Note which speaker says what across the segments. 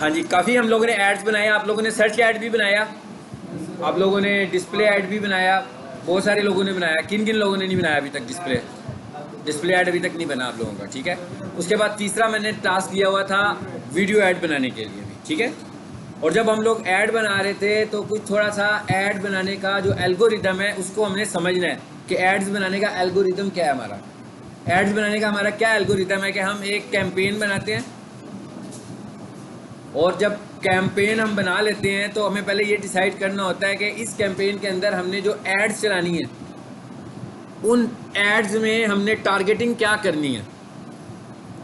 Speaker 1: हाँ जी, काफ़ी हम लोगों ने एड्स बनाए, आप लोगों ने सर्च ऐड भी बनाया, आप लोगों ने डिस्प्ले ऐड भी बनाया, बहुत सारे लोगों ने बनाया। किन किन लोगों ने नहीं बनाया अभी तक डिस्प्ले ऐड अभी तक नहीं बना आप लोगों का, ठीक है। उसके बाद तीसरा मैंने टास्क लिया हुआ था वीडियो ऐड बनाने के लिए भी, ठीक है। और जब हम लोग ऐड बना रहे थे तो कुछ थोड़ा सा ऐड बनाने का जो एल्गोरिदम है उसको हमने समझना है कि एड्स बनाने का एल्गोरिदम क्या है हमारा। एड्स बनाने का हमारा क्या एल्गोरिदम है कि हम एक कैंपेन बनाते हैं, और जब कैंपेन हम बना लेते हैं तो हमें पहले ये डिसाइड करना होता है कि इस कैंपेन के अंदर हमने जो एड्स चलानी है उन एड्स में हमने टारगेटिंग क्या करनी है।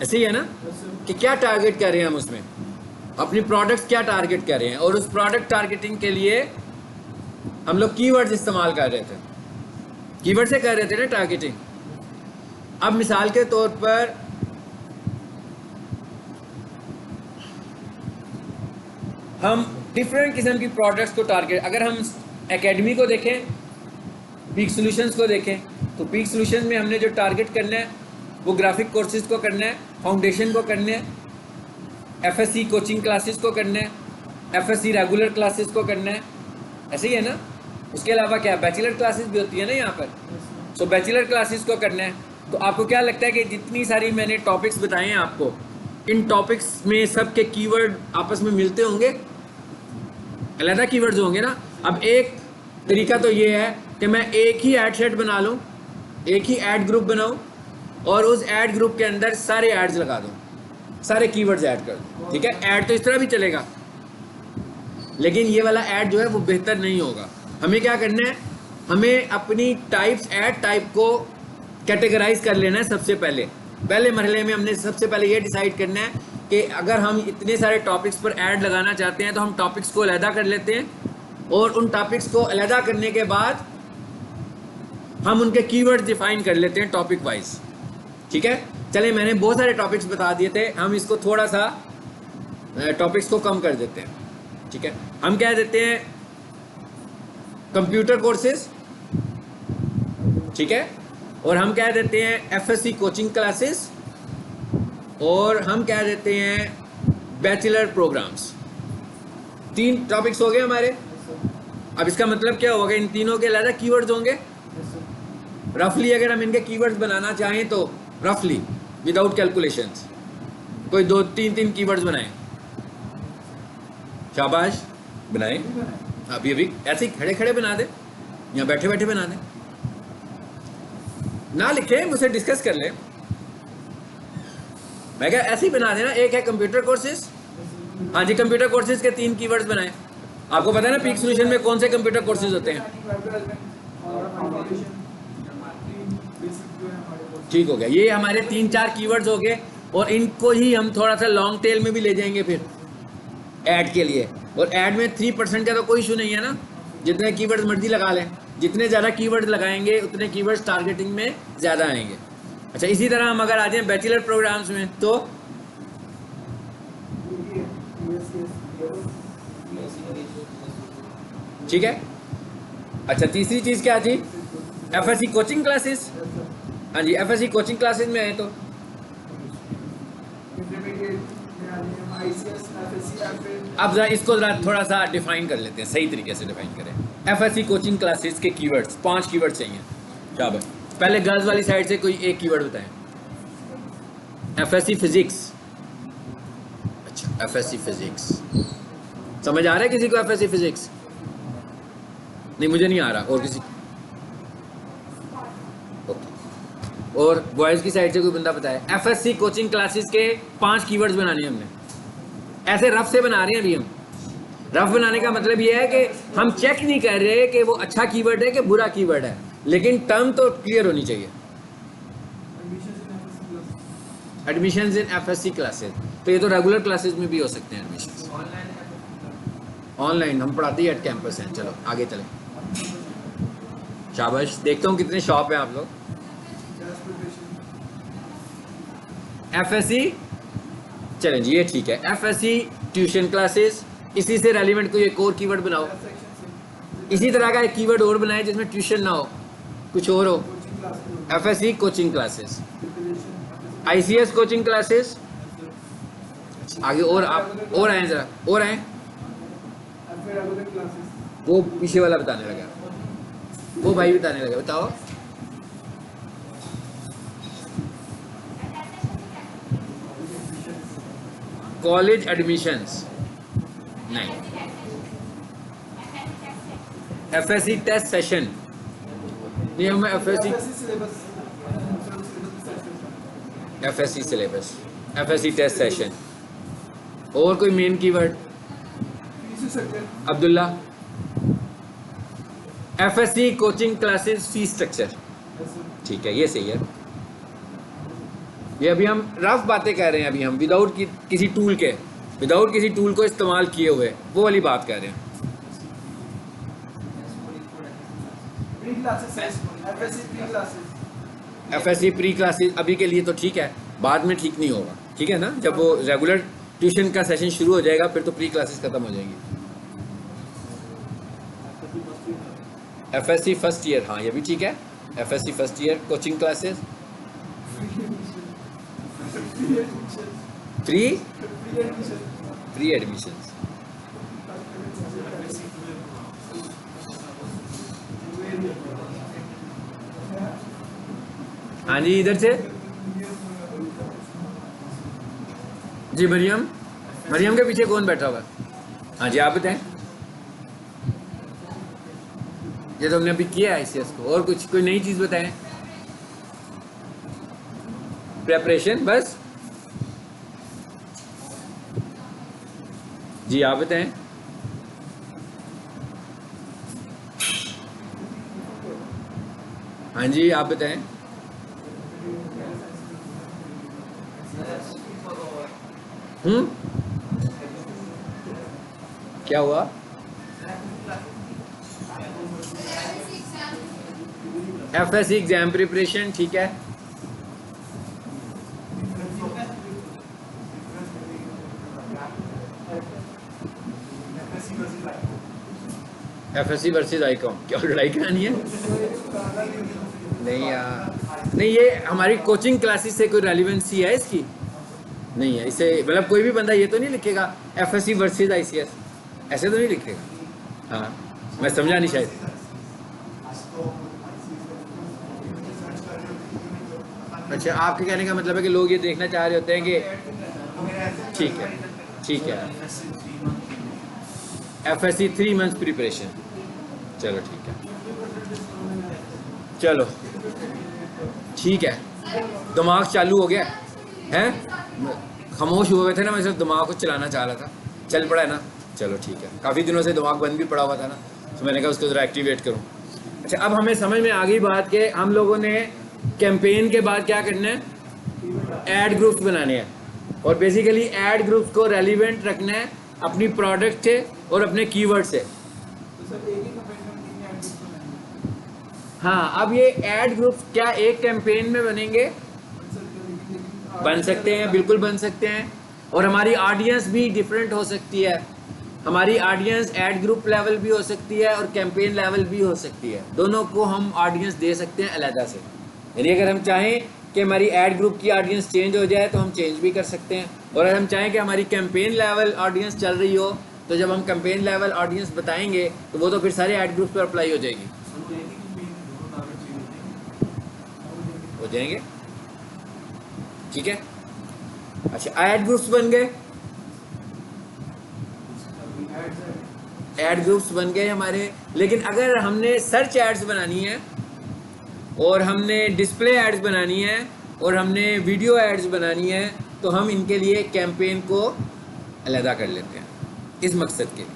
Speaker 1: ऐसे ही है ना कि क्या टारगेट कर रहे हैं हम उसमें, अपनी प्रोडक्ट्स क्या टारगेट कर रहे हैं, और उस प्रोडक्ट टारगेटिंग के लिए हम लोग कीवर्ड्स इस्तेमाल कर रहे थे, कीवर्ड से कर रहे थे ना टारगेटिंग। अब मिसाल के तौर पर हम डिफरेंट किस्म की प्रोडक्ट्स को टारगेट, अगर हम एकेडमी को देखें, पीक सॉल्यूशंस को देखें, तो पीक सॉल्यूशंस में हमने जो टारगेट करना है वो ग्राफिक कोर्सेज को करना है, फाउंडेशन को करना है, एफएससी कोचिंग क्लासेस को करना है, एफएससी रेगुलर क्लासेस को करना है। ऐसे ही है ना। उसके अलावा क्या बैचलर क्लासेस भी होती है ना यहाँ पर, सो बैचलर क्लासेस को करना है। तो आपको क्या लगता है कि जितनी सारी मैंने टॉपिक्स बताए हैं आपको, इन टॉपिक्स में सबके कीवर्ड आपस में मिलते होंगे, अलग कीवर्ड्स होंगे ना। अब एक तरीका तो ये है कि मैं एक ही ऐड सेट बना लूँ, एक ही ऐड ग्रुप बनाऊँ और उस ऐड ग्रुप के अंदर सारे एड्स लगा दूँ, सारे कीवर्ड्स ऐड कर दूँ, ठीक है। ऐड तो इस तरह भी चलेगा, लेकिन ये वाला ऐड जो है वो बेहतर नहीं होगा। हमें क्या करना है, हमें अपनी टाइप्स, ऐड टाइप को कैटेगराइज कर लेना है। सबसे पहले मरहले में हमने सबसे पहले ये डिसाइड करना है कि अगर हम इतने सारे टॉपिक्स पर ऐड लगाना चाहते हैं तो हम टॉपिक्स को अलहदा कर लेते हैं, और उन टॉपिक्स को अलहदा करने के बाद हम उनके कीवर्ड्स डिफाइन कर लेते हैं टॉपिक वाइज, ठीक है। चले, मैंने बहुत सारे टॉपिक्स बता दिए थे, हम इसको थोड़ा सा टॉपिक्स को कम कर देते हैं, ठीक है। हम क्या देते हैं, कंप्यूटर कोर्सेज, ठीक है, और हम क्या देते हैं एफएससी कोचिंग क्लासेस, और हम क्या देते हैं बैचलर प्रोग्राम्स। 3 टॉपिक्स हो गए हमारे। अब इसका मतलब क्या होगा, इन तीनों के अलग कीवर्ड्स होंगे। रफली अगर हम इनके कीवर्ड्स बनाना चाहें तो रफली विदाउट कैलकुलेशंस कोई 2-3 कीवर्ड्स बनाएं। शाबाश, बनाएं। अभी ऐसे ही खड़े खड़े बना दे, या बैठे बैठे बना दे, ना लिखें, मुझसे डिस्कस कर लें। मैं क्या ऐसे ही बना देना। एक है कंप्यूटर कोर्सेज, हाँ जी, कंप्यूटर कोर्सेज के 3 कीवर्ड्स बनाएं। आपको पता है ना पीक सॉल्यूशन में कौन से कंप्यूटर कोर्सेज होते हैं। ठीक हो गया, ये हमारे 3-4 कीवर्ड्स हो गए, और इनको ही हम थोड़ा सा लॉन्ग टेल में भी ले जाएंगे फिर ऐड के लिए। और ऐड में 3% का तो कोई इशू नहीं है ना, जितने कीवर्ड्स मर्जी लगा लें, जितने ज़्यादा कीवर्ड्स लगाएंगे उतने कीवर्ड्स टारगेटिंग में ज़्यादा आएंगे। अच्छा, इसी तरह हम अगर आ जाएं बैचलर प्रोग्राम्स में तो ठीक है। अच्छा, तीसरी चीज़ क्या थी, एफएससी कोचिंग क्लासेस। हाँ जी, एफएससी कोचिंग क्लासेस में आए तो अब जरा इसको जरा थोड़ा सा डिफाइन कर लेते हैं, सही तरीके से डिफाइन करें। एफएससी कोचिंग क्लासेस के कीवर्ड्स, 5 कीवर्ड चाहिए। क्या भाई, पहले गर्ल्स वाली साइड से कोई एक कीवर्ड बताएं। FSc physics. अच्छा, एफएससी फिजिक्स समझ आ रहा है किसी को? एफएससी फिजिक्स नहीं, मुझे नहीं आ रहा, और किसी ओके। और बॉयज़ की साइड से कोई बंदा बताए। एफएससी कोचिंग क्लासेस के 5 कीवर्ड्स बनाने हैं हमने, ऐसे रफ से बना रहे हैं अभी हम। रफ बनाने का मतलब ये है कि हम चेक नहीं कर रहे कि वो अच्छा कीवर्ड है कि बुरा कीवर्ड है, लेकिन टर्म तो क्लियर होनी चाहिए। एडमिशंस इन एफएससी क्लासेस, तो ये तो रेगुलर क्लासेस में भी हो सकते हैं एडमिशंस। ऑनलाइन हम पढ़ाते ही एट कैंपस हैं। चलो आगे चलें। शाबाश, देखता हूँ कितने शॉप हैं आप लोग। एफएससी, चलें जी, ये ठीक है। एफएससी ट्यूशन क्लासेस, इसी से रेलिवेंट कोई एक और कीवर्ड बनाओ, इसी तरह का एक कीवर्ड और बनाए जिसमें ट्यूशन ना हो, कुछ और हो। FSc coaching classes, ICS coaching classes, आगे और आप और आए ज़रा, और आए। वो पीछे वाला बताने लगा, वो भाई बताने लगा, बताओ। कॉलेज एडमिशंस नहीं, एफएससी टेस्ट सेशन नहीं, हमें FSC syllabus, FSC test session. और कोई main keyword? Abdullah, FSC coaching classes fees structure, ठीक है, ये सही है। ये अभी हम रफ बातें कर रहे हैं, अभी हम विदाउट किसी टूल के, विदाउट किसी टूल को इस्तेमाल किए हुए वो वाली बात कर रहे हैं। एफएससी प्री क्लासेस अभी के लिए तो ठीक है, बाद में ठीक नहीं होगा, ठीक है ना। जब वो रेगुलर ट्यूशन का सेशन शुरू हो जाएगा फिर तो प्री क्लासेस खत्म हो जाएंगी। एफएससी फर्स्ट ईयर, हाँ ये भी ठीक है, FSc first year coaching classes free admissions. हाँ जी, इधर से जी। मरियम, मरियम के पीछे कौन बैठा हुआ है? हाँ जी, आप बताएं। ये तो हमने अभी किया है ICS को, और कुछ कोई नई चीज़ बताएं। प्रेपरेशन बस जी, आप बताएं। हाँ जी, आप बताएं। क्या हुआ? एफएससी एग्जाम प्रिपरेशन, ठीक है। एफएससी वर्सेस आईकॉम, क्या लड़ाई करानी है? नहीं यार, नहीं, ये हमारी कोचिंग क्लासेस से कोई रेलिवेंसी है इसकी? नहीं है। इसे मतलब कोई भी बंदा ये तो नहीं लिखेगा एफएससी वर्सेस ICS, ऐसे तो नहीं लिखेगा। हाँ, मैं समझा नहीं शायद। अच्छा, आपके कहने का मतलब है कि लोग ये देखना चाह रहे होते हैं कि ठीक है, ठीक है, एफएससी 3 मंथ्स प्रिपरेशन, चलो ठीक है, चलो ठीक है। दिमाग चालू हो गया है, खामोश हुए थे ना, मैं सिर्फ दिमाग को चलाना चाह रहा था, चल पड़ा है ना, चलो ठीक है। काफ़ी दिनों से दिमाग बंद भी पड़ा हुआ था ना, तो मैंने कहा उसको ज़रा एक्टिवेट करूँ। अच्छा, अब हमें समझ में आ गई बात कि हम लोगों ने कैंपेन के बाद क्या करना है, ऐड ग्रुप्स बनाने हैं, और बेसिकली ऐड ग्रुप्स को रेलिवेंट रखना है अपनी प्रोडक्ट से और अपने कीवर्ड से। हाँ, अब ये ऐड ग्रुप्स क्या एक कैंपेन में बनेंगे? बन सकते हैं, बिल्कुल बन सकते हैं। और हमारी ऑडियंस भी डिफरेंट हो सकती है, हमारी ऑडियंस ऐड ग्रुप लेवल भी हो सकती है और कैंपेन लेवल भी हो सकती है, दोनों को हम ऑडियंस दे सकते हैं अलग से। यानी अगर हम चाहें कि हमारी ऐड ग्रुप की ऑडियंस चेंज हो जाए तो हम चेंज भी कर सकते हैं, और अगर हम चाहें कि हमारी कैंपेन लेवल ऑडियंस चल रही हो तो जब हम कैंपेन लेवल ऑडियंस बताएंगे तो वो तो फिर सारे ऐड ग्रुप पर अप्लाई हो जाएगी, हो जाएंगे, ठीक है। अच्छा, ऐड ग्रुप्स बन गए, ऐड ग्रुप्स बन गए हमारे। लेकिन अगर हमने सर्च एड्स बनानी है और हमने डिस्प्ले एड्स बनानी है और हमने वीडियो एड्स बनानी है तो हम इनके लिए कैंपेन को अलहदा कर लेते हैं इस मकसद के लिए।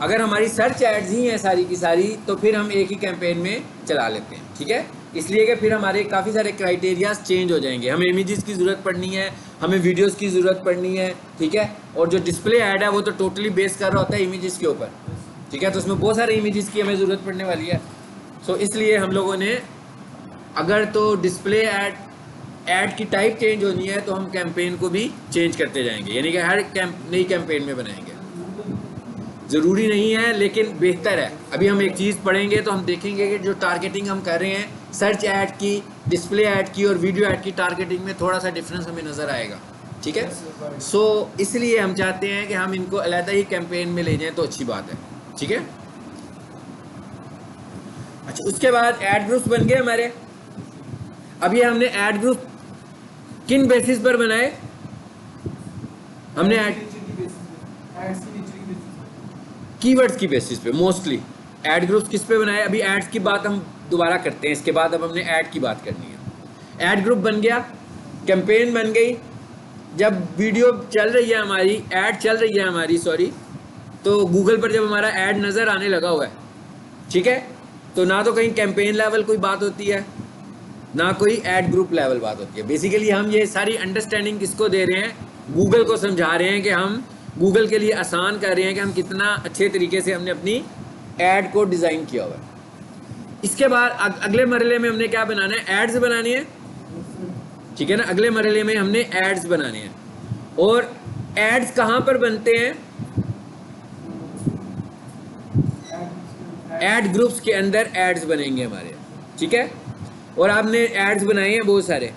Speaker 1: अगर हमारी सर्च एड्स ही हैं सारी की सारी तो फिर हम एक ही कैंपेन में चला लेते हैं, ठीक है। इसलिए कि फिर हमारे काफ़ी सारे क्राइटेरियाज चेंज हो जाएंगे, हमें इमेजेस की ज़रूरत पड़नी है, हमें वीडियोस की ज़रूरत पड़नी है, ठीक है। और जो डिस्प्ले ऐड है वो तो टोटली बेस कर रहा होता है इमेजेस के ऊपर, ठीक है, तो उसमें बहुत सारे इमेजेस की हमें ज़रूरत पड़ने वाली है। सो इसलिए हम लोगों ने अगर तो डिस्प्ले ऐड की टाइप चेंज होनी है तो हम कैंपेन को भी चेंज करते जाएंगे, यानी कि हर नई कैंपेन में बनाएंगे। ज़रूरी नहीं है लेकिन बेहतर है। अभी हम एक चीज़ पढ़ेंगे तो हम देखेंगे कि जो टारगेटिंग हम कर रहे हैं सर्च ऐड की, डिस्प्ले ऐड की और वीडियो ऐड की टारगेटिंग में थोड़ा सा डिफरेंस हमें नज़र आएगा, ठीक है। सो इसलिए हम चाहते हैं कि हम इनको अलहदा ही कैंपेन में ले जाएं तो अच्छी बात है, ठीक है। अच्छा, उसके बाद ऐड ग्रुप्स बन गए हमारे। अब ये हमने ऐड ग्रुप किन बेसिस पर बनाए? हमने कीवर्ड्स की बेसिस पे मोस्टली ऐड ग्रुप्स किस पे बनाए? अभी एड्स की बात हम दोबारा करते हैं, इसके बाद अब हमने ऐड की बात करनी है। ऐड ग्रुप बन गया, कैंपेन बन गई। जब वीडियो चल रही है हमारी, ऐड चल रही है हमारी, सॉरी, तो गूगल पर जब हमारा ऐड नज़र आने लगा हुआ है, ठीक है, तो ना तो कहीं कैंपेन लेवल कोई बात होती है, ना कोई ऐड ग्रुप लेवल बात होती है। बेसिकली हम ये सारी अंडरस्टैंडिंग किसको दे रहे हैं? गूगल को समझा रहे हैं कि हम गूगल के लिए आसान कर रहे हैं कि हम कितना अच्छे तरीके से हमने अपनी ऐड को डिज़ाइन किया हुआ है। इसके बाद अगले मरहले में हमने क्या बनाना है? एड्स बनानी है, ठीक है ना। अगले मरहले में हमने एड्स बनाने हैं। और एड्स कहाँ पर बनते हैं? ऐड ग्रुप्स के अंदर एड्स बनेंगे हमारे, ठीक है। और आपने एड्स बनाए हैं बहुत सारे।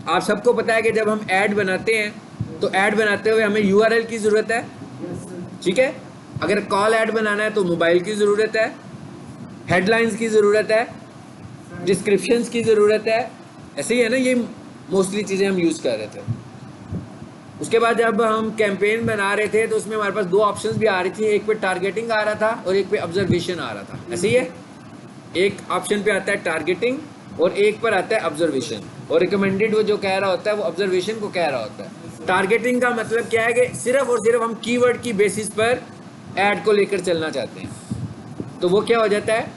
Speaker 1: आप सबको पता है कि जब हम ऐड बनाते हैं तो ऐड बनाते हुए हमें यूआरएल की ज़रूरत है, ठीक है। अगर कॉल ऐड बनाना है तो मोबाइल की ज़रूरत है, हेडलाइंस की ज़रूरत है, डिस्क्रिप्शंस की ज़रूरत है। ऐसे ही है ना, ये मोस्टली चीज़ें हम यूज़ कर रहे थे। उसके बाद जब हम कैंपेन बना रहे थे तो उसमें हमारे पास दो ऑप्शंस भी आ रही थी, एक पे टारगेटिंग आ रहा था और एक पे ऑब्जर्वेशन आ रहा था। ऐसे ही है, एक ऑप्शन पे आता है टारगेटिंग और एक पर आता है ऑब्जर्वेशन। और रिकमेंडेड वो जो कह रहा होता है वो ऑब्जर्वेशन को कह रहा होता है। टारगेटिंग का मतलब क्या है कि सिर्फ और सिर्फ हम कीवर्ड की बेसिस पर ऐड को लेकर चलना चाहते हैं। तो वो क्या हो जाता है,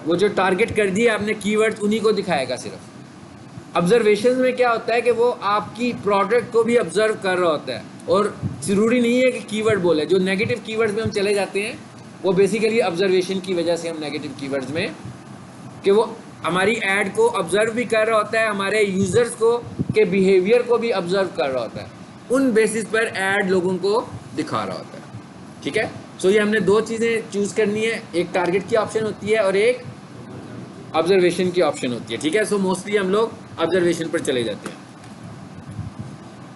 Speaker 1: वो जो टारगेट कर दिए आपने कीवर्ड, उन्हीं को दिखाएगा सिर्फ। ऑब्जर्वेशन में क्या होता है कि वो आपकी प्रोडक्ट को भी ऑब्जर्व कर रहा होता है। और ज़रूरी नहीं है कि कीवर्ड बोले। जो नेगेटिव कीवर्ड्स में हम चले जाते हैं वो बेसिकली ऑब्जर्वेशन की वजह से हम नेगेटिव कीवर्ड्स में, कि वो हमारी ऐड को ऑब्जर्व भी कर रहा होता है, हमारे यूज़र्स को के बिहेवियर को भी ऑब्जर्व कर रहा होता है, उन बेसिस पर ऐड लोगों को दिखा रहा होता है, ठीक है। सो ये हमने दो चीज़ें चूज़ करनी है, एक टारगेट की ऑप्शन होती है और एक ऑब्जर्वेशन की ऑप्शन होती है, ठीक है। सो मोस्टली हम लोग ऑब्जर्वेशन पर चले जाते हैं।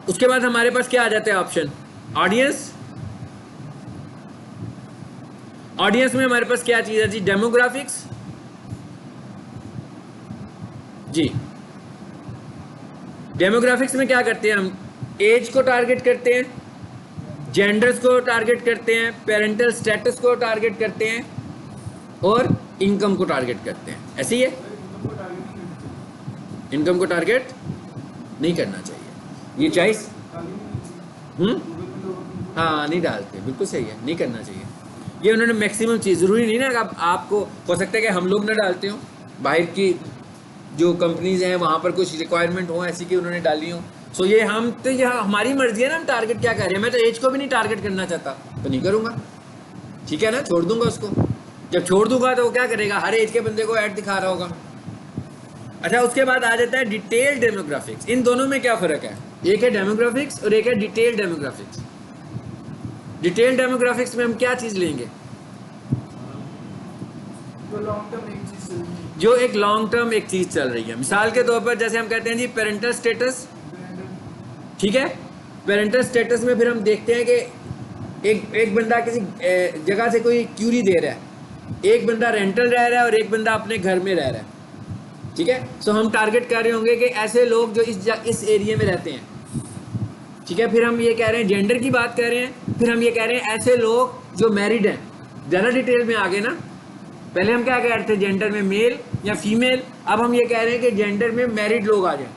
Speaker 1: उसके बाद हमारे पास क्या आ जाता है ऑप्शन? ऑडियंस। ऑडियंस में हमारे पास क्या चीज़ है जी? डेमोग्राफिक्स जी। डेमोग्राफिक्स में क्या करते हैं हम? एज को टारगेट करते हैं, जेंडर्स को टारगेट करते हैं, पेरेंटल स्टेटस को टारगेट करते हैं और इनकम को टारगेट करते हैं। ऐसे ही है, इनकम को टारगेट नहीं करना चाहिए, ये चॉइस। हाँ, नहीं डालते, बिल्कुल सही है, नहीं करना चाहिए। ये उन्होंने मैक्सिमम चीज़, ज़रूरी नहीं ना कि आपको हो सकता है कि हम लोग ना डालते हो, बाहर की जो कंपनीज हैं वहाँ पर कुछ रिक्वायरमेंट हो ऐसी कि उन्होंने डाली हो। सो ये हम तो, यहाँ हमारी मर्जी है ना, हम टारगेट क्या कर रहे हैं। मैं तो एज को भी नहीं टारगेट करना चाहता तो नहीं करूँगा, ठीक है ना, छोड़ दूंगा उसको। जब छोड़ दूंगा तो वो क्या करेगा? हर एज के बंदे को ऐड दिखा रहा होगा। अच्छा, उसके बाद आ जाता है डिटेल डेमोग्राफिक्स। इन दोनों में क्या फ़र्क है? एक है डेमोग्राफिक्स और एक है डिटेल डेमोग्राफिक्स। डिटेल डेमोग्राफिक्स में हम क्या चीज़ लेंगे? जो एक लॉन्ग टर्म एक चीज़ चल रही है। मिसाल के तौर पर जैसे हम कहते हैं जी पेरेंटल स्टेटस, ठीक है। पेरेंटल स्टेटस में फिर हम देखते हैं कि एक बंदा किसी जगह से कोई क्यूरी दे रहा है, एक बंदा रेंटल रह रहा है और एक बंदा अपने घर में रह रहा है, ठीक है। सो हम टारगेट कर रहे होंगे कि ऐसे लोग जो इस एरिया में रहते हैं, ठीक है। फिर हम ये कह रहे हैं, जेंडर की बात कर रहे हैं, फिर हम ये कह रहे हैं ऐसे लोग जो मैरिड हैं। ज़्यादा डिटेल में आगे ना, पहले हम क्या कह रहे थे? जेंडर में मेल या फीमेल। अब हम ये कह रहे हैं कि जेंडर में मैरिड लोग आ जाएं।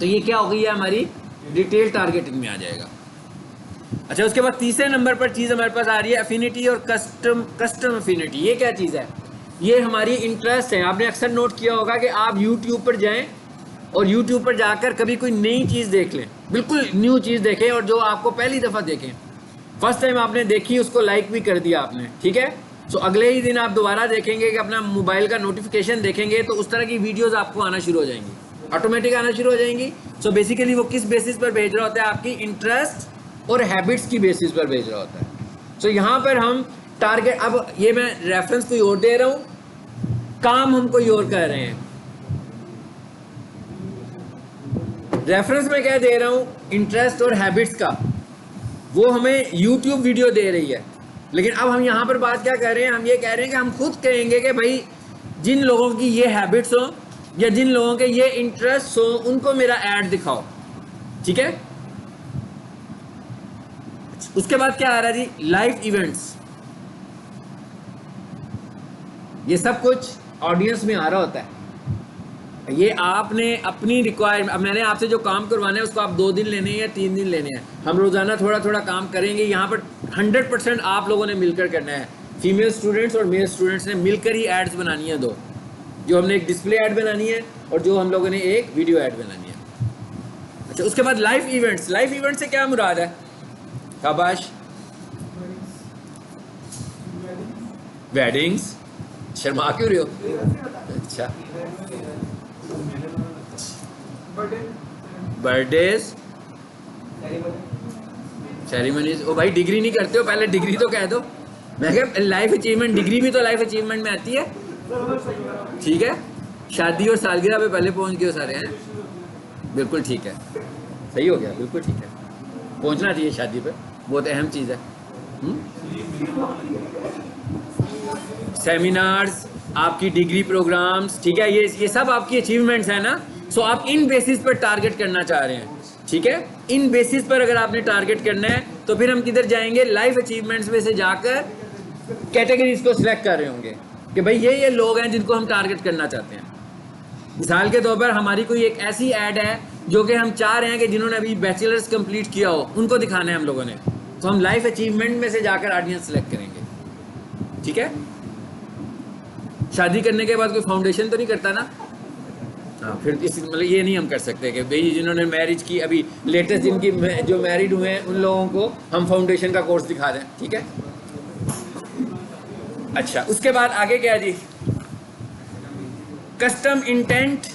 Speaker 1: तो ये क्या हो गई है? हमारी डिटेल टारगेटिंग में आ जाएगा। अच्छा, उसके बाद तीसरे नंबर पर चीज़ हमारे पास आ रही है अफिनिटी और कस्टम अफिनिटी। ये क्या चीज़ है? ये हमारी इंटरेस्ट है। आपने अक्सर नोट किया होगा कि आप यूट्यूब पर जाएं और यूट्यूब पर जाकर कभी कोई नई चीज़ देख लें, बिल्कुल न्यू चीज़ देखें, और जो आपको पहली दफ़ा देखें, फर्स्ट टाइम आपने देखी, उसको लाइक भी कर दिया आपने, ठीक है। सो अगले ही दिन आप दोबारा देखेंगे कि अपना मोबाइल का नोटिफिकेशन देखेंगे तो उस तरह की वीडियोज़ आपको आना शुरू हो जाएंगी, ऑटोमेटिक आना शुरू हो जाएंगी। सो बेसिकली वो किस बेसिस पर भेज रहा होता है? आपकी इंटरेस्ट और हैबिट्स की बेसिस पर भेज रहा होता है। सो यहाँ पर हम टारगेट, अब ये मैं रेफरेंस कोई और दे रहा हूँ, काम हम कोई और कर रहे हैं। रेफरेंस में क्या दे रहा हूँ, इंटरेस्ट और हैबिट्स का, वो हमें यूट्यूब वीडियो दे रही है। लेकिन अब हम यहाँ पर बात क्या कर रहे हैं, हम ये कह रहे हैं कि हम खुद कहेंगे कि भाई जिन लोगों की ये हैबिट्स हो या जिन लोगों के ये इंटरेस्ट हो उनको मेरा ऐड दिखाओ, ठीक है। उसके बाद क्या आ रहा है जी, लाइव इवेंट्स। ये सब कुछ ऑडियंस में आ रहा होता है। ये आपने अपनी रिक्वायरमेंट, अब मैंने आपसे जो काम करवाना है उसको आप 2 दिन लेने हैं या 3 दिन लेने हैं, हम रोज़ाना थोड़ा थोड़ा काम करेंगे। यहाँ पर 100% आप लोगों ने मिलकर करना है, फीमेल स्टूडेंट्स और मेल स्टूडेंट्स ने मिलकर ही एड्स बनानी है 2, जो हमने एक डिस्प्ले ऐड बनानी है और जो हम लोगों ने एक वीडियो ऐड बनानी है। अच्छा, उसके बाद लाइव इवेंट्स। लाइव इवेंट से क्या मुराद है? शाबाश, वेडिंग्स। शर्मा क्यों रहे हो? अच्छा, बर्थडेज, सेरेमनीज। ओ भाई डिग्री नहीं करते हो, पहले डिग्री तो कह दो। मैं क्या लाइफ अचीवमेंट, डिग्री भी तो लाइफ अचीवमेंट में आती है, ठीक है। शादी और सालगिरह पे पहले पहुंच गए सारे हैं, बिल्कुल ठीक है, सही हो गया, बिल्कुल ठीक है, पहुंचना चाहिए शादी पे, बहुत अहम चीज़ है। सेमिनार्स, आपकी डिग्री प्रोग्राम्स, ठीक है, ये सब आपकी अचीवमेंट्स है ना। सो आप इन बेसिस पर टारगेट करना चाह रहे हैं, ठीक है। इन बेसिस पर अगर आपने टारगेट करना है तो फिर हम किधर जाएंगे, लाइफ अचीवमेंट्स में से जाकर कैटेगरीज को सिलेक्ट कर रहे होंगे कि भाई ये लोग हैं जिनको हम टारगेट करना चाहते हैं। मिसाल के तौर पर हमारी कोई एक ऐसी ऐड है जो कि हम चाह रहे हैं कि जिन्होंने अभी बैचलर्स कंप्लीट किया हो उनको दिखाना है हम लोगों ने, तो हम लाइफ अचीवमेंट में से जाकर ऑडियंस सेलेक्ट करेंगे, ठीक है। शादी करने के बाद कोई फाउंडेशन तो नहीं करता ना, हाँ, फिर इस मतलब ये नहीं हम कर सकते कि भाई जिन्होंने मैरिज की, अभी लेटेस्ट जिनकी जो मैरिड हुए हैं उन लोगों को हम फाउंडेशन का कोर्स दिखा दें, ठीक है। अच्छा, उसके बाद आगे क्या जी, कस्टम इंटेंट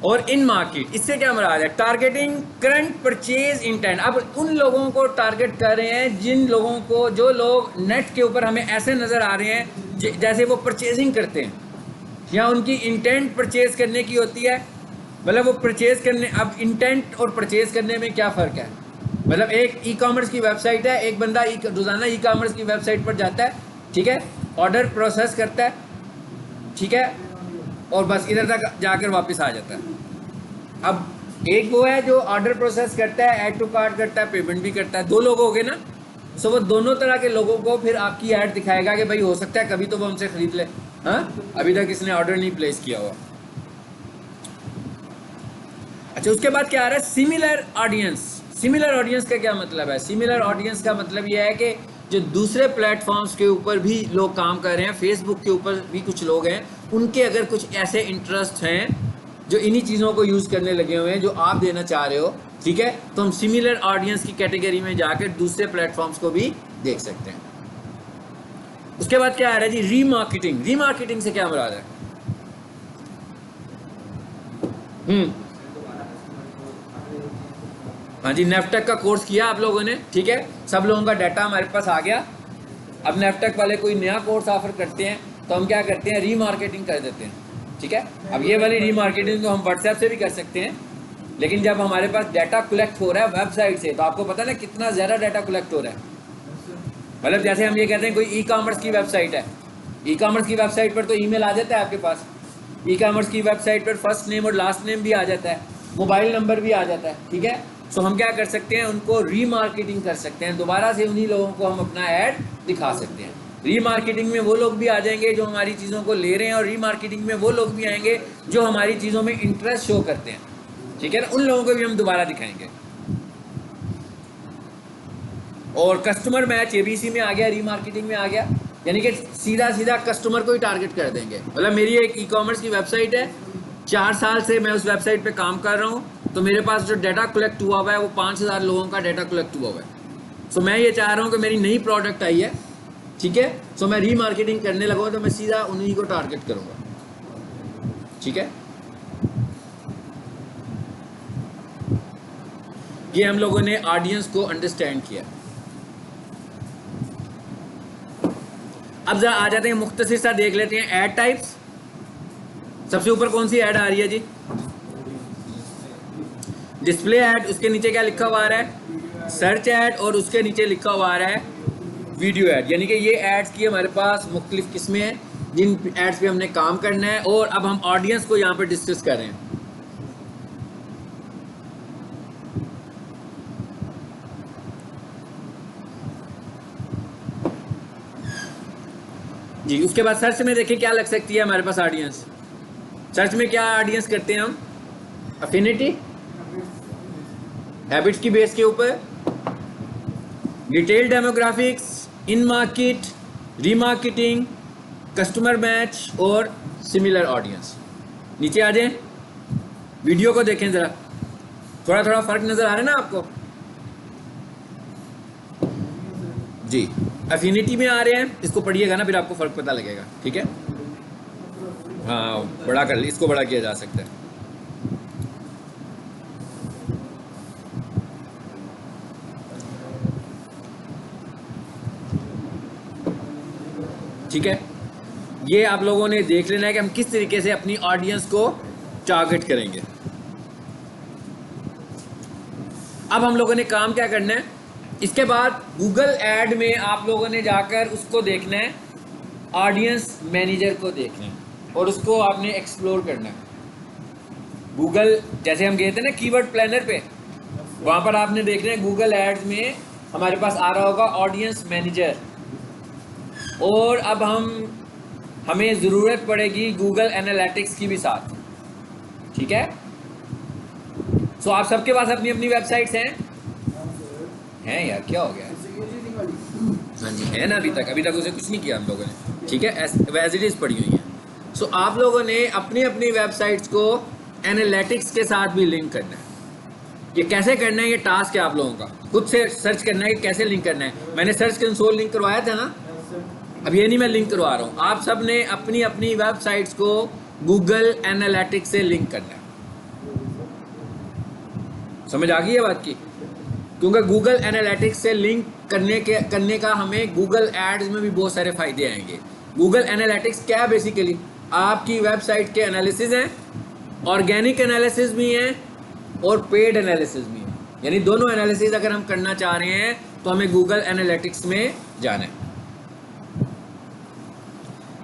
Speaker 1: और इन मार्केट। इससे क्या मुराद है, टारगेटिंग करंट परचेज इंटेंट। अब उन लोगों को टारगेट कर रहे हैं जिन लोगों को, जो लोग नेट के ऊपर हमें ऐसे नज़र आ रहे हैं जैसे वो परचेजिंग करते हैं या उनकी इंटेंट परचेज करने की होती है, मतलब वो परचेज करने। अब इंटेंट और परचेज करने में क्या फ़र्क है, मतलब एक ई कॉमर्स की वेबसाइट है, एक बंदा रोज़ाना ई कॉमर्स की वेबसाइट पर जाता है, ठीक है, ऑर्डर प्रोसेस करता है, ठीक है, और बस इधर तक जाकर वापस आ जाता है। अब एक वो है जो ऑर्डर प्रोसेस करता है, ऐड टू कार्ट करता है, पेमेंट भी करता है, 2 लोग हो गए ना। सो वो दोनों तरह के लोगों को फिर आपकी ऐड दिखाएगा कि भाई हो सकता है कभी तो वो हमसे खरीद ले, हाँ, अभी तक इसने ऑर्डर नहीं प्लेस किया हुआ। अच्छा, उसके बाद क्या आ रहा है, सिमिलर ऑडियंस। सिमिलर ऑडियंस का क्या मतलब है, सिमिलर ऑडियंस का मतलब यह है कि जो दूसरे प्लेटफॉर्म्स के ऊपर भी लोग काम कर रहे हैं, फेसबुक के ऊपर भी कुछ लोग हैं, उनके अगर कुछ ऐसे इंटरेस्ट हैं जो इन्हीं चीज़ों को यूज़ करने लगे हुए हैं जो आप देना चाह रहे हो, ठीक है, तो हम सिमिलर ऑडियंस की कैटेगरी में जाकर दूसरे प्लेटफॉर्म्स को भी देख सकते हैं। उसके बाद क्या आ रहा है जी, रीमार्केटिंग। रीमार्केटिंग से क्या मुराद है, हाँ जी, नेफ्टेक का कोर्स किया आप लोगों ने, ठीक है, सब लोगों का डाटा हमारे पास आ गया। अब नेफ्टेक वाले कोई नया कोर्स ऑफर करते हैं तो हम क्या करते हैं, रीमार्केटिंग कर देते हैं, ठीक है। अब ये वाली रीमार्केटिंग तो हम व्हाट्सएप से भी कर सकते हैं, लेकिन जब हमारे पास डाटा कलेक्ट हो रहा है वेबसाइट से, तो आपको पता ना कितना ज़्यादा डाटा कलेक्ट हो रहा है। मतलब जैसे हम ये कहते हैं कोई ई कॉमर्स की वेबसाइट है, ई कॉमर्स की वेबसाइट पर तो ईमेल आ जाता है आपके पास, ई कॉमर्स की वेबसाइट पर फर्स्ट नेम और लास्ट नेम भी आ जाता है, मोबाइल नंबर भी आ जाता है, ठीक है। सो हम क्या कर सकते हैं, उनको रीमार्केटिंग कर सकते हैं, दोबारा से उन्हीं लोगों को हम अपना ऐड दिखा सकते हैं। रीमार्केटिंग में वो लोग भी आ जाएंगे जो हमारी चीज़ों को ले रहे हैं, और रीमार्केटिंग में वो लोग भी आएंगे जो हमारी चीज़ों में इंटरेस्ट शो करते हैं, ठीक है ना, उन लोगों को भी हम दोबारा दिखाएंगे। और कस्टमर मैच एबीसी में आ गया, रीमार्केटिंग में आ गया, यानी कि सीधा सीधा कस्टमर को ही टारगेट कर देंगे। मतलब मेरी एक ई कॉमर्स की वेबसाइट है, 4 साल से मैं उस वेबसाइट पे काम कर रहा हूँ, तो मेरे पास जो डाटा कलेक्ट हुआ हुआ है वो 5000 लोगों का डाटा कलेक्ट हुआ हुआ है। सो मैं ये चाह रहा हूँ कि मेरी नई प्रोडक्ट आई है, ठीक है, सो मैं रीमार्केटिंग करने लगा तो मैं सीधा उन्हीं को टारगेट करूँगा, ठीक है। ये हम लोगों ने ऑडियंस को अंडरस्टैंड किया। अब जरा आ जाते हैं, मुख्तसर सा देख लेते हैं ऐड टाइप्स। सबसे ऊपर कौन सी ऐड आ रही है जी, डिस्प्ले ऐड, उसके नीचे क्या लिखा हुआ आ रहा है, सर्च ऐड, और उसके नीचे लिखा हुआ आ रहा है वीडियो ऐड। यानी कि ये एड्स की हमारे पास मुख्तलिफ किस्में हैं जिन एड्स पे हमने काम करना है, और अब हम ऑडियंस को यहाँ पे डिस्कस कर रहे हैं। जी, उसके बाद सर्च में देखें क्या लग सकती है हमारे पास ऑडियंस। सर्च में क्या ऑडियंस करते हैं हम, अफिनिटी, हैबिट्स की बेस के ऊपर, डिटेल डेमोग्राफिक्स, इन मार्केट, रीमार्केटिंग, कस्टमर मैच और सिमिलर ऑडियंस। नीचे आ जाएं, वीडियो को देखें ज़रा, थोड़ा थोड़ा फर्क नज़र आ रहा है ना आपको। जी, अफिनिटी में आ रहे हैं, इसको पढ़िएगा ना, फिर आपको फ़र्क पता लगेगा, ठीक है। हाँ, बड़ा कर ली, इसको बड़ा किया जा सकता है। ठीक है, ये आप लोगों ने देख लेना है कि हम किस तरीके से अपनी ऑडियंस को टारगेट करेंगे। अब हम लोगों ने काम क्या करना है, इसके बाद गूगल ऐड में आप लोगों ने जाकर उसको देखना है, ऑडियंस मैनेजर को देखना है और उसको आपने एक्सप्लोर करना है। गूगल, जैसे हम गए थे ना कीवर्ड प्लानर पे, वहाँ पर आपने देखना है गूगल एड्स में हमारे पास आ रहा होगा ऑडियंस मैनेजर, और अब हमें ज़रूरत पड़ेगी गूगल एनालिटिक्स की भी साथ, ठीक है। सो आप सबके पास अपनी अपनी वेबसाइट्स हैं यार, क्या हो गया? हाँ जी, है ना, अभी तक उसे कुछ नहीं किया हम लोगों ने, ठीक है, एज इट इज़ पड़ी हुई है। सो आप लोगों ने अपनी अपनी वेबसाइट्स को एनालिटिक्स के साथ भी लिंक करना है। ये कैसे करना है, ये टास्क है आप लोगों का, खुद से सर्च करना है कि कैसे लिंक करना है। मैंने सर्च कंसोल लिंक करवाया था ना, अब ये नहीं मैं लिंक करवा रहा हूँ, आप सब ने अपनी अपनी वेबसाइट्स को गूगल एनालिटिक्स से लिंक करना है। समझ आ गई है बात की? क्योंकि गूगल एनालिटिक्स से लिंक करने का हमें गूगल एड्स में भी बहुत सारे फ़ायदे आएंगे। गूगल एनालिटिक्स क्या है, बेसिकली आपकी वेबसाइट के एनालिसिस हैं, ऑर्गेनिक एनालिसिस भी हैं और पेड एनालिसिस भी हैं। यानी दोनों एनालिसिस अगर हम करना चाह रहे हैं तो हमें गूगल एनालिटिक्स में जाना है।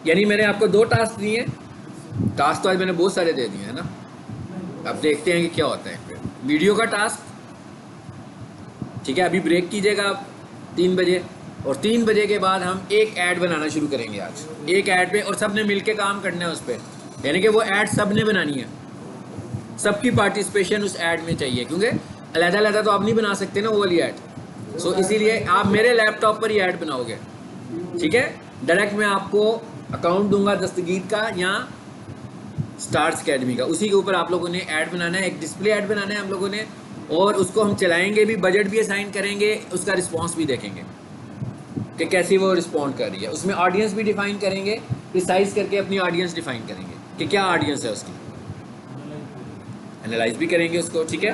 Speaker 1: यानी मैंने आपको 2 टास्क दिए हैं, टास्क तो आज मैंने बहुत सारे दे दिए हैं ना, अब देखते हैं कि क्या होता है। वीडियो का टास्क, ठीक है, अभी ब्रेक कीजिएगा आप 3 बजे, और 3 बजे के बाद हम एक ऐड बनाना शुरू करेंगे आज, एक ऐड पे, और सब ने मिल के काम करना है उस पर। यानी कि वो ऐड सब ने बनानी है, सबकी पार्टिसिपेशन उस ऐड में चाहिए, क्योंकि अलग-अलग तो आप नहीं बना सकते ना वो वाली ऐड। सो इसीलिए आप मेरे लैपटॉप पर ही ऐड बनाओगे, ठीक है। डायरेक्ट मैं आपको अकाउंट दूंगा दस्तगीर का या स्टार्स अकेडमी का, उसी के ऊपर आप लोगों ने ऐड बनाना है, एक डिस्प्ले ऐड बनाना है हम लोगों ने, और उसको हम चलाएंगे भी, बजट भी असाइन करेंगे, उसका रिस्पांस भी देखेंगे कि कैसी वो रिस्पॉन्ड कर रही है। उसमें ऑडियंस भी डिफाइन करेंगे, प्रिसाइज करके अपनी ऑडियंस डिफाइन करेंगे कि क्या ऑडियंस है उसकी, एनालाइज भी करेंगे उसको, ठीक है।